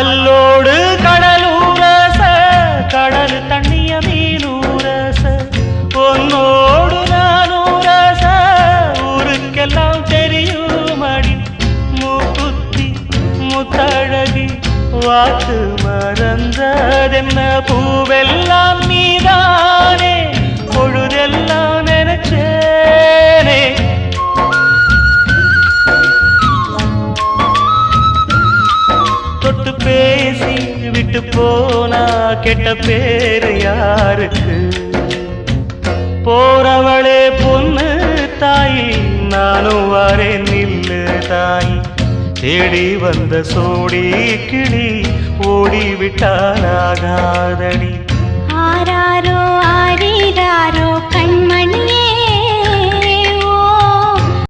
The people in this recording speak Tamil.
கல்லோடு கடலூரச கடல் தண்ணிய மீனூரச பொன்னோடு நானூரச ஊருக்கெல்லாம் தெரியுமடி மூக்குத்தி முத்தழகி வாக்கு மறந்ததென்ன பூவெல்லாம் நீதானே பொழுதெல்லாம் நினைச்சேனே தொட்டு பேசி விட்டு போனா கெட்ட பேரு யாருக்கு போறவளே பொண்ணு தாயி நானும் வரேன் நில்லு தாயி தேடி வந்த சோடி கிளி ஓடிவிட்டாலாகாதடி ஆராரோ ஆரீராரோ கண்மணியே